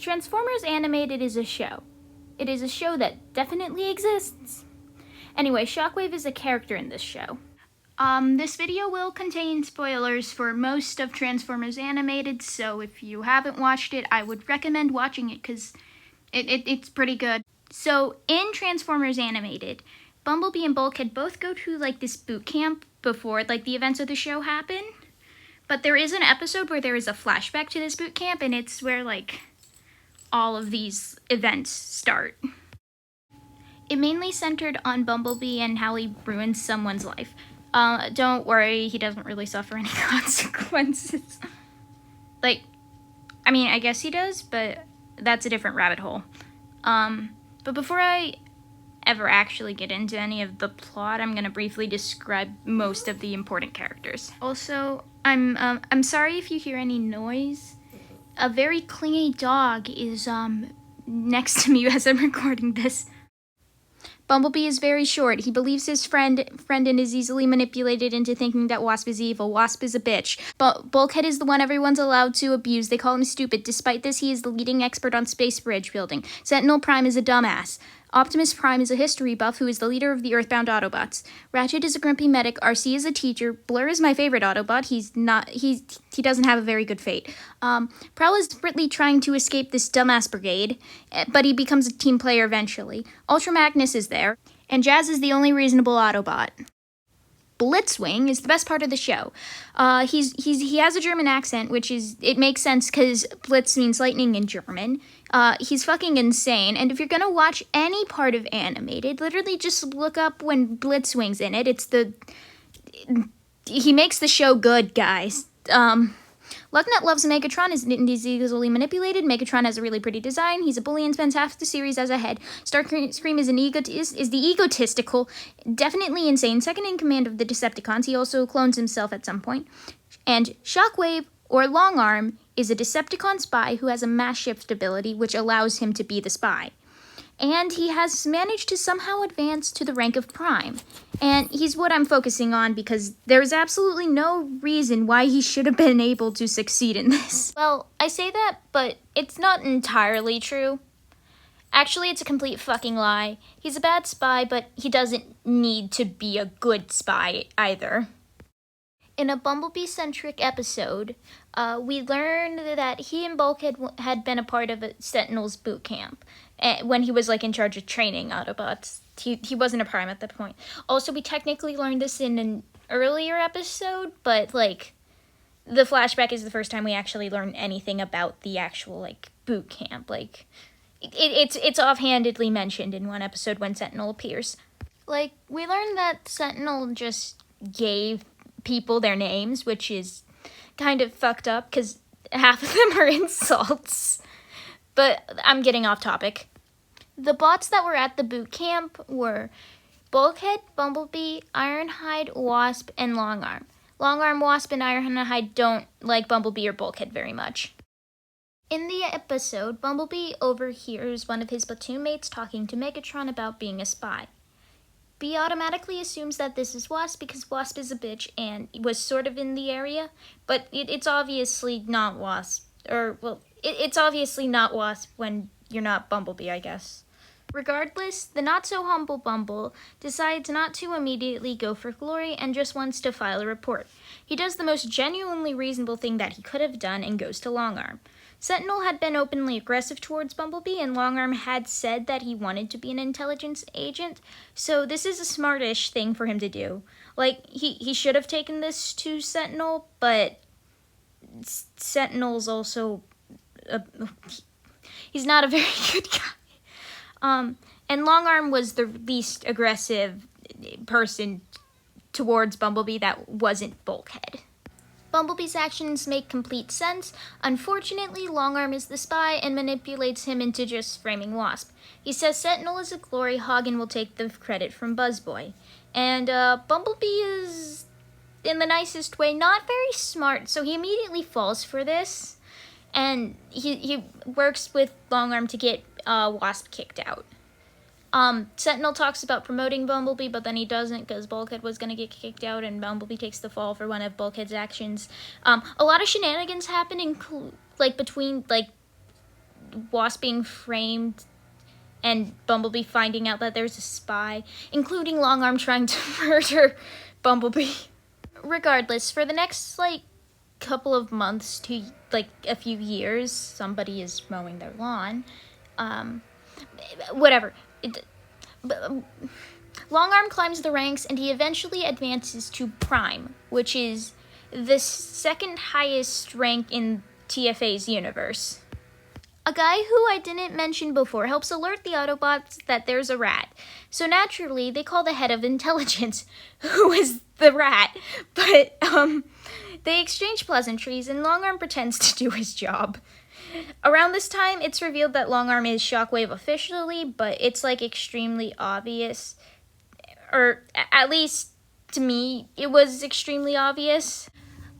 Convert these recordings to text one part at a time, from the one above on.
Transformers Animated is a show. It is a show that definitely exists. Anyway, Shockwave is a character in this show. This video will contain spoilers for most of Transformers Animated, so if you haven't watched it, I would recommend watching it because it's pretty good. So, in Transformers Animated, Bumblebee and Bulkhead both go to, like, this boot camp before, like, the events of the show happen. But there is an episode where there is a flashback to this boot camp, and it's where, like, all of these events start. It mainly centered on Bumblebee and how he ruins someone's life. Don't worry, he doesn't really suffer any consequences. Like, I mean, I guess he does, but that's a different rabbit hole. But before I ever actually get into any of the plot, I'm gonna briefly describe most of the important characters. Also, I'm sorry if you hear any noise. A very clingy dog is, next to me as I'm recording this. Bumblebee is very short. He believes his friend and is easily manipulated into thinking that Wasp is evil. Wasp is a bitch. Bulkhead is the one everyone's allowed to abuse. They call him stupid. Despite this, he is the leading expert on space bridge building. Sentinel Prime is a dumbass. Optimus Prime is a history buff who is the leader of the Earthbound Autobots. Ratchet is a grumpy medic. RC is a teacher. Blur is my favorite Autobot. He doesn't have a very good fate. Prowl is desperately trying to escape this dumbass brigade, but he becomes a team player eventually. Ultra Magnus is there, and Jazz is the only reasonable Autobot. Blitzwing is the best part of the show. He has a German accent, it makes sense because Blitz means lightning in German. He's fucking insane, and if you're gonna watch any part of Animated, literally just look up when Blitzwing's in it. He makes the show good, guys. Lucknut loves Megatron, is easily manipulated. Megatron has a really pretty design. He's a bully and spends half the series as a head. Starscream is the egotistical, definitely insane, second in command of the Decepticons. He also clones himself at some point. And Shockwave, or Longarm, is a Decepticon spy who has a mass shift ability, which allows him to be the spy. And he has managed to somehow advance to the rank of Prime. And he's what I'm focusing on because there's absolutely no reason why he should have been able to succeed in this. Well, I say that, but it's not entirely true. Actually, it's a complete fucking lie. He's a bad spy, but he doesn't need to be a good spy either. In a Bumblebee-centric episode, we learned that he and Bulkhead had been a part of a Sentinel's boot camp when he was, like, in charge of training Autobots. He wasn't a Prime at that point. Also, we technically learned this in an earlier episode, but, like, the flashback is the first time we actually learn anything about the actual, like, boot camp. Like, it's offhandedly mentioned in one episode when Sentinel appears. Like, we learned that Sentinel just gave people their names, which is kind of fucked up because half of them are insults. But I'm getting off topic. The bots that were at the boot camp were Bulkhead, Bumblebee, Ironhide, Wasp, and Longarm. Longarm, Wasp, and Ironhide don't like Bumblebee or Bulkhead very much. In the episode, Bumblebee overhears one of his platoon mates talking to Megatron about being a spy. B automatically assumes that this is Wasp because Wasp is a bitch and was sort of in the area, but it's obviously not Wasp. It's obviously not Wasp when you're not Bumblebee, I guess. Regardless, the not-so-humble Bumble decides not to immediately go for glory and just wants to file a report. He does the most genuinely reasonable thing that he could have done and goes to Longarm. Sentinel had been openly aggressive towards Bumblebee, and Longarm had said that he wanted to be an intelligence agent, so this is a smartish thing for him to do. Like, he should have taken this to Sentinel, but Sentinel's also... he's not a very good guy. And Longarm was the least aggressive person towards Bumblebee that wasn't Bulkhead. Bumblebee's actions make complete sense. Unfortunately, Longarm is the spy and manipulates him into just framing Wasp. He says Sentinel is a glory hog and will take the credit from Buzzboy. And Bumblebee is, in the nicest way, not very smart, so he immediately falls for this. And he works with Longarm to get Wasp kicked out. Sentinel talks about promoting Bumblebee, but then he doesn't because Bulkhead was going to get kicked out and Bumblebee takes the fall for one of Bulkhead's actions. A lot of shenanigans happen between Wasp being framed and Bumblebee finding out that there's a spy, including Longarm trying to murder Bumblebee. Regardless, for the next, like, couple of months to, like, a few years, somebody is mowing their lawn. Whatever. Longarm climbs the ranks, and he eventually advances to Prime, which is the second highest rank in TFA's universe. A guy who I didn't mention before helps alert the Autobots that there's a rat. So naturally, they call the head of intelligence, who is the rat. But, they exchange pleasantries, and Longarm pretends to do his job. Around this time, it's revealed that Longarm is Shockwave officially, but it's, like, extremely obvious. Or, at least, to me, it was extremely obvious.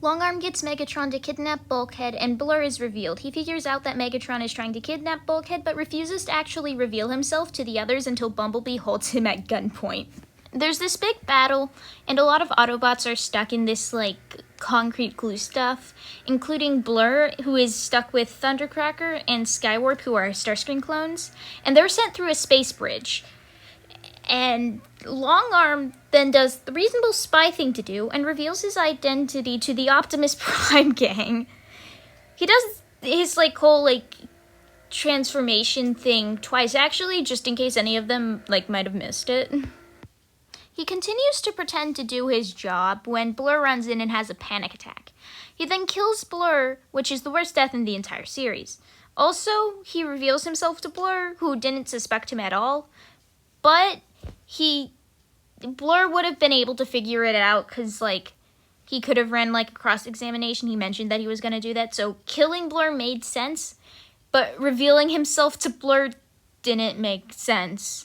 Longarm gets Megatron to kidnap Bulkhead, and Blur is revealed. He figures out that Megatron is trying to kidnap Bulkhead, but refuses to actually reveal himself to the others until Bumblebee holds him at gunpoint. There's this big battle, and a lot of Autobots are stuck in this, like, concrete glue stuff, including Blur, who is stuck with Thundercracker, and Skywarp, who are Starscream clones, and they're sent through a space bridge. And Longarm then does the reasonable spy thing to do and reveals his identity to the Optimus Prime gang. He does his, like, whole, like, transformation thing twice, actually, just in case any of them, like, might have missed it. He continues to pretend to do his job when Blur runs in and has a panic attack. He then kills Blur, which is the worst death in the entire series. Also, he reveals himself to Blur, who didn't suspect him at all, but Blur would have been able to figure it out because, like, he could have ran, like, a cross-examination. He mentioned that he was going to do that, so killing Blur made sense, but revealing himself to Blur didn't make sense.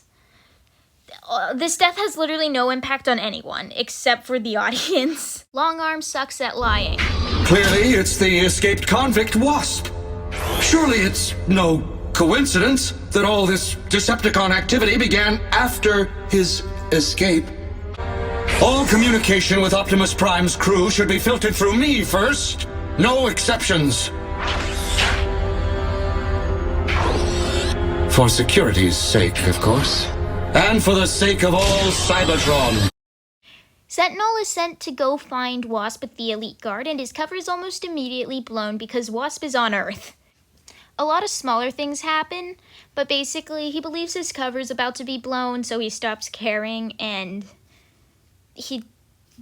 This death has literally no impact on anyone, except for the audience. Longarm sucks at lying. Clearly, it's the escaped convict Wasp. Surely it's no coincidence that all this Decepticon activity began after his escape. All communication with Optimus Prime's crew should be filtered through me first. No exceptions. For security's sake, of course. And for the sake of all Cybertron. Sentinel is sent to go find Wasp with the Elite Guard, and his cover is almost immediately blown because Wasp is on Earth. A lot of smaller things happen, but basically he believes his cover is about to be blown, so he stops caring, and he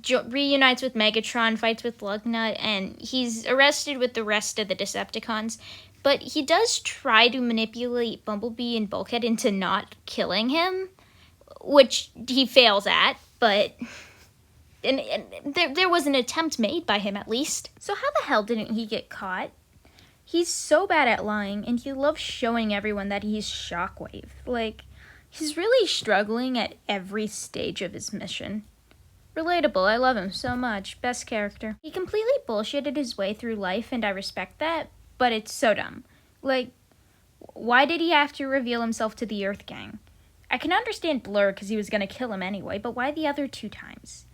reunites with Megatron, fights with Lugnut, and he's arrested with the rest of the Decepticons. But he does try to manipulate Bumblebee and Bulkhead into not killing him, which he fails at, but there was an attempt made by him, at least. So how the hell didn't he get caught? He's so bad at lying, and he loves showing everyone that he's Shockwave. Like, he's really struggling at every stage of his mission. Relatable, I love him so much. Best character. He completely bullshitted his way through life, and I respect that, but it's so dumb. Like, why did he have to reveal himself to the Earth Gang? I can understand Blur because he was going to kill him anyway, but why the other 2 times?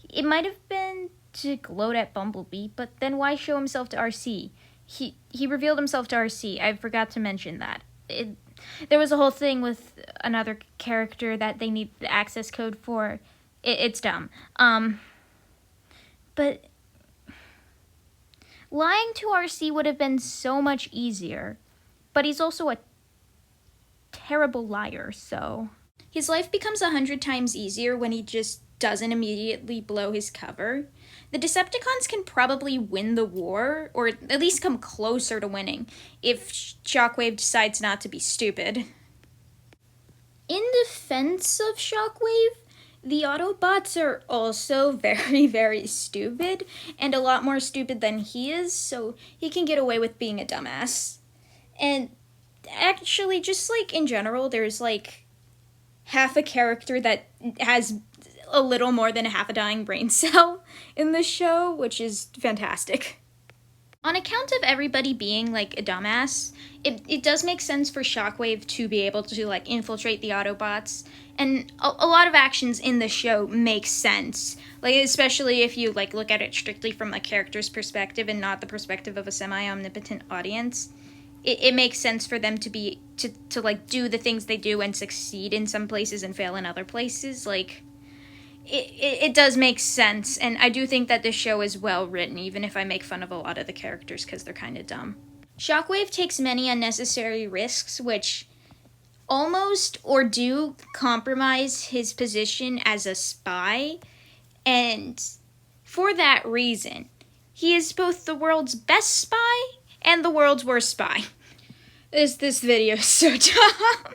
It might have been to gloat at Bumblebee, but then why show himself to RC? He revealed himself to RC. I forgot to mention that. There was a whole thing with another character that they need the access code for. It's dumb. But lying to RC would have been so much easier. But he's also a terrible liar, so... His life becomes 100 times easier when he just doesn't immediately blow his cover. The Decepticons can probably win the war, or at least come closer to winning, if Shockwave decides not to be stupid. In defense of Shockwave, the Autobots are also very, very stupid, and a lot more stupid than he is, so he can get away with being a dumbass. And actually, just like in general, there's like half a character that has a little more than a half a dying brain cell in the show, which is fantastic. On account of everybody being, like, a dumbass, it does make sense for Shockwave to be able to, like, infiltrate the Autobots, and a lot of actions in the show make sense, like, especially if you, like, look at it strictly from a character's perspective and not the perspective of a semi-omnipotent audience. it makes sense for them to be to like do the things they do and succeed in some places and fail in other places. Like it does make sense, and I do think that this show is well written, even if I make fun of a lot of the characters because they're kind of dumb. Shockwave takes many unnecessary risks, which almost or do compromise his position as a spy, and for that reason, he is both the world's best spy and the world's worst spy. This video is so dumb.